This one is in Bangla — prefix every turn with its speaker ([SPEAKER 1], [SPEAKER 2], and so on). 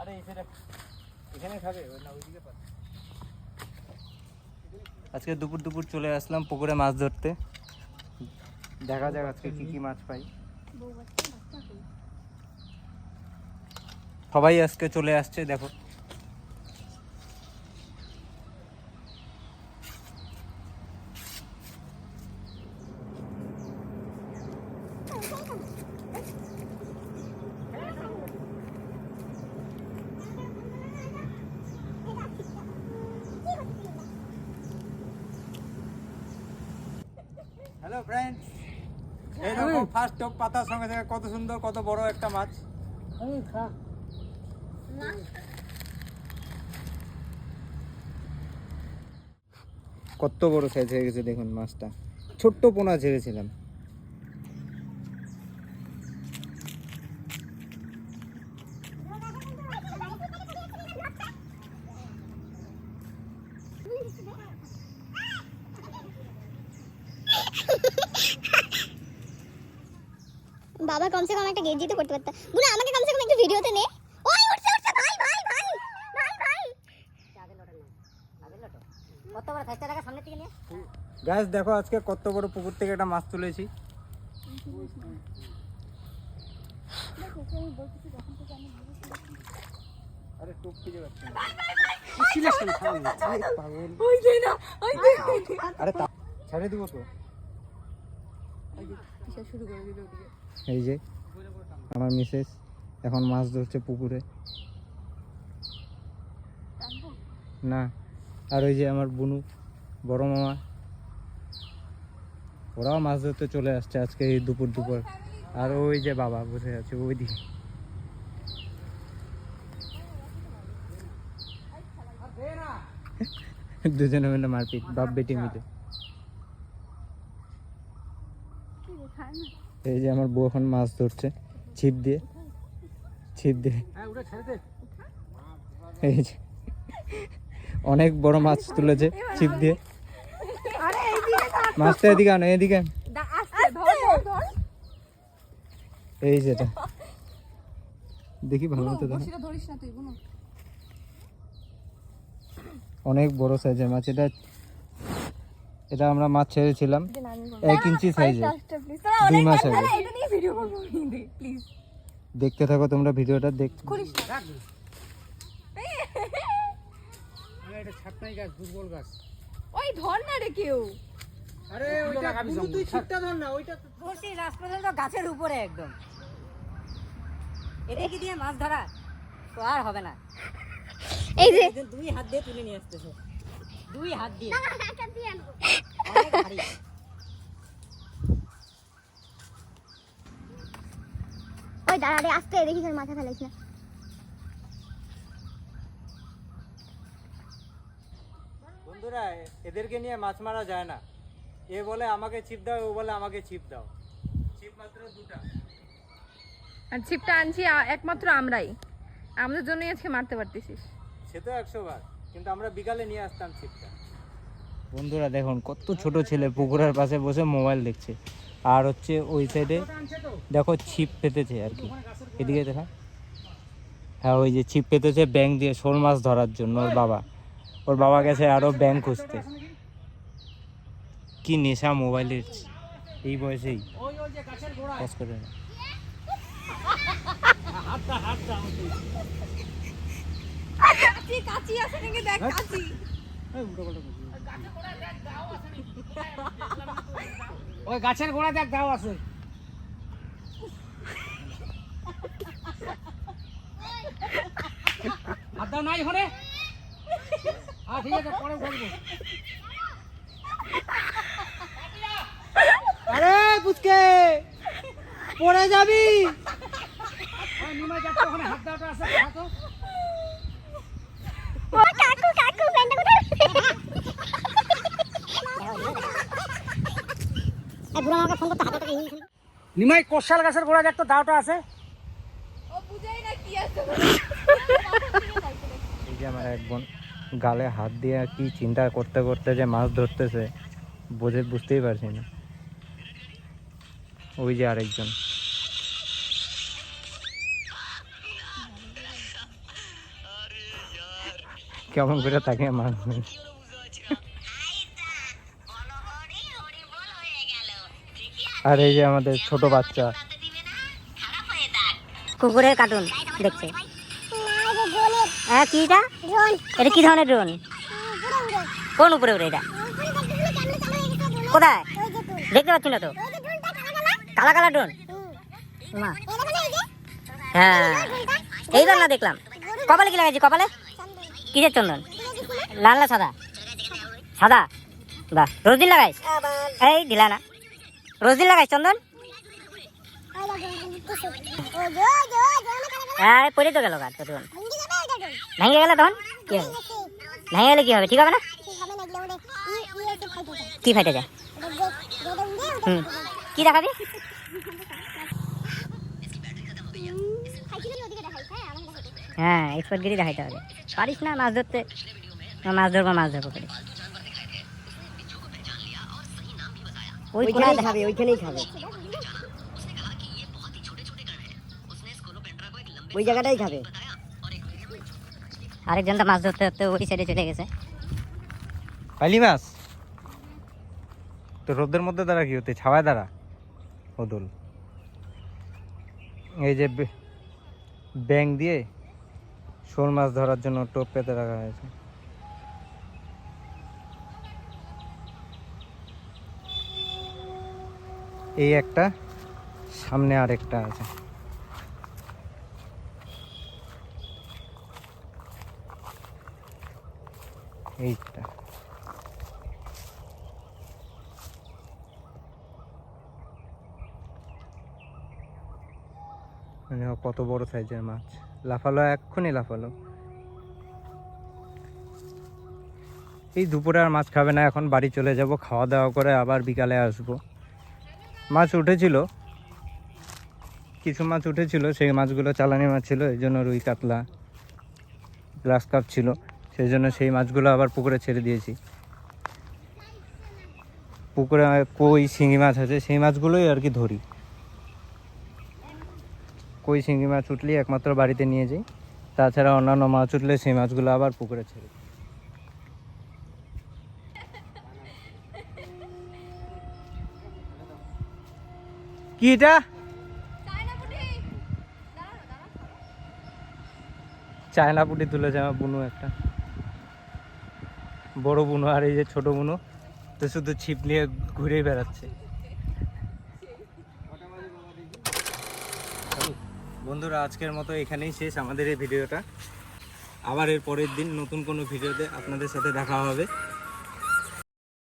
[SPEAKER 1] আরে এখানে খাবে না ওইদিকে পাবে। আজকে দুপুর দুপুর চলে আসলাম পুকুরে মাছ ধরতে। দেখা যাক আজকে কি কি মাছ পাই। সবাই আজকে চলে আসছে দেখো। হ্যালো ফ্রেন্ডস, এই দেখো ফার্স্ট টপ পাতার সঙ্গে থেকে কত সুন্দর কত বড় একটা মাছ। কত বড় সাইজ হয়ে গেছে দেখুন মাছটা। ছোট্ট পোনা ছেড়েছিলাম।
[SPEAKER 2] বাবা কমসে কম একটা গেট দিতে করতে পারতা। বুনা আমাকে কমসে কম একটু ভিডিওতে নে। ওই উঠছে উঠছে ভাই ভাই ভাই ভাই ভাই আগে লটন না আগে লটন কত বড় সাইজটা দেখা সামনে থেকে নিয়ে।
[SPEAKER 1] গাইস দেখো আজকে কত বড় পুকুর থেকে একটা মাছ তুলেছি। আরে টুপ খুঁজে পাচ্ছি না। সিলেকশন খাওয়া আরে পাগল ওই যে না ওই যে আরে ছেড়ে দিব তো। কিসা শুরু করে দিল ওদিকে। এই যে আমার মিসেস এখন মাছ ধরছে পুকুরে। না আর ওই যে আমার বুনু বড় মামা, ওরাও মাছ ধরতে চলে আসছে আজকে এই দুপুর দুপুর। আর ওই যে বাবা বসে আছে ওই দিকে। দুজনে মিলে মারপিট, বাপ বেটি মিলে। এই যে আমার বউ এখন মাছ ধরছে ছিপ দিয়ে। এই যে অনেক বড় মাছ তুলেছে ছিপ দিয়ে। মাছটা এদিকে আনো, এদিকে আন। এই যেটা দেখি ভালো মতো দেখো। অনেক বড় সাইজের মাছ। এটা আমরা মাছ ছেড়েছিলাম 1 ইঞ্চি সাইজে 2 মাস আগে। দেখতে থাকো তোমরা ভিডিওটা। এটা ছাটনাই গাছ, দুর্বল গাছ।
[SPEAKER 3] ওই ধর না রে কেউ।
[SPEAKER 1] আরে ওইটা তুই ছিটটা ধর না। ওইটা
[SPEAKER 4] বসি রাস্তায় তো গাছের উপরে একদম। এটা কি দিয়ে মাছ ধরা তো আর হবে না।
[SPEAKER 2] এই যে
[SPEAKER 4] 2 হাত দিয়ে তুলে নিয়ে আসতেছে। 2 হাত দিয়ে
[SPEAKER 2] না একটা দিয়ে আনবো।
[SPEAKER 4] অনেক ভারী।
[SPEAKER 2] ওই দাঁড়া রে আস্তে দেখি তোর মাথা ফেলাইছ না।
[SPEAKER 1] বন্ধুরা এদেরকে নিয়ে মাছ মারা যায় না। এ বলে আমাকে ছিপ দাও, ও বলে আমাকে ছিপ দাও। ছিপ মাত্র 2টা।
[SPEAKER 3] আর ছিপটা আনছি একমাত্র আমরাই। আমাদের জন্যই আজকে মারতে পারতেছিস।
[SPEAKER 1] সে তো 100 বার, কিন্তু আমরা বিকালে নিয়ে আসতাম ছিপটা। বন্ধুরা দেখুন কত ছোট ছেলে পুকুরের পাশে বসে মোবাইল দেখছে। আর হচ্ছে ওই সাইডে দেখো ছিপ পেতেছে আর কি। এদিকে দেখা। হ্যাঁ ওই যে ছিপ পেতেছে ব্যাং দিয়ে শোল মাছ ধরার জন্য। ওর বাবা গেছে আরো ব্যাং খুঁজতে। কি নেশা মোবাইলের এই বয়সেই। কাজ করে না।
[SPEAKER 3] কাচি আছে নাকি দেখ কাচি।
[SPEAKER 4] ওই গাছের গোড়া দেখ দাও আছে। হাত দাও নাই ওখানে। ঠিক আছে পরে বলবো।
[SPEAKER 1] আরে পুচকে পড়ে যাবি।
[SPEAKER 4] নিমাই যাচ্ছে ওখানে হাত দাওটা আছে হাতও।
[SPEAKER 2] ও কাকু কাকু ফ্রেন্ড কোথায়? এই বুড়া আমাকে ফোন করতে হাতে টাকা নিয়ে।
[SPEAKER 4] নিমাই কোশাল গাছের গোড়া দেখ তো দাওটা আছে।
[SPEAKER 3] ও বুঝাই না কি আছে।
[SPEAKER 1] এই যে আমার এক বোন গালে হাত দিয়ে কি চিন্তা করতে করতে যে মাছ ধরতেছে বুঝতেই পারছি না। ওই যে আরেকজন। কেমন করে তাকে মারবে। আর এই যে আমাদের ছোট বাচ্চা
[SPEAKER 2] কুকুরের কার্টুন দেখছে। হ্যাঁ কি এটা? এটা কি ধরনের ড্রোন? কোন উপরে উড়ে এটা? কোথায় দেখতে পাচ্ছি না তো। কালা কালা ড্রোন। হ্যাঁ এইবার না দেখলাম। কপালে কি লাগাইছি? কপালে কিসের চন্দন? লাল না সাদা? সাদা। বাহ, রোজ দিন লাগাইস? এই দিলা না, রোজ দিন লাগাইস চন্দন? হ্যাঁ পড়ে তো গেল গাছ তখন। ভেঙে গেলে তখন কি হবে? ভেঙে গেলে কি হবে? ঠিক হবে না? কি ফাইটে যায়? কি দেখাবি? হ্যাঁ এক্সপার্টগিরি দেখাইতে হবে। পারিস না মাছ ধরতে? মাছ ধরবো করে ওইখানেই খাবে, ওইখানেই খাবে, ওই জায়গাটাই খাবে। আরেকজনটা মাছ ধরতে ধরতে ওই সাইডে চলে গেছে।
[SPEAKER 1] পাইলি মাছ তো রোদের মধ্যে দাঁড়া কি হতে? ছাওয়ায় দাঁড়া ওদল। এই যে ব্যাং দিয়ে শোল মাছ ধরার জন্য টোপ পেতে রাখা হয়েছে। এই একটা, সামনে আরেকটা আছে। এইটা মানে কত বড় সাইজের মাছ। লাফালো, এক্ষুনি লাফালো। এই দুপুরে আর মাছ খাবে না, এখন বাড়ি চলে যাব, খাওয়া দাওয়া করে আবার বিকালে আসবো। মাছ উঠেছিল, কিছু মাছ উঠেছিল, সেই মাছগুলো চালানি মাছ ছিল, এই জন্য রুই কাতলা গ্লাস কাপ ছিল, সেই জন্য সেই মাছগুলো আবার পুকুরে ছেড়ে দিয়েছি। পুকুরে কই শিঙি মাছ আছে, সেই মাছগুলোই আর কি ধরি। কই শিঙি মাছ উঠলেই একমাত্র বাড়িতে নিয়ে যাই, তাছাড়া অন্যান্য মাছ উঠলে সেই মাছগুলো আবার পুকুরে ছেড়ে দিই। কি এটা? চায়না পুঁটি তুলেছে আমার বুনু, একটা বড় বুনু, আর এই যে ছোট বুনু তো শুধু ছিপ নিয়ে ঘুরেই বেড়াচ্ছে। বন্ধুরা আজকের মতো এখানেই শেষ আমাদের এই ভিডিওটা। আবার এর পরের দিন নতুন কোনো ভিডিওতে আপনাদের সাথে দেখা হবে।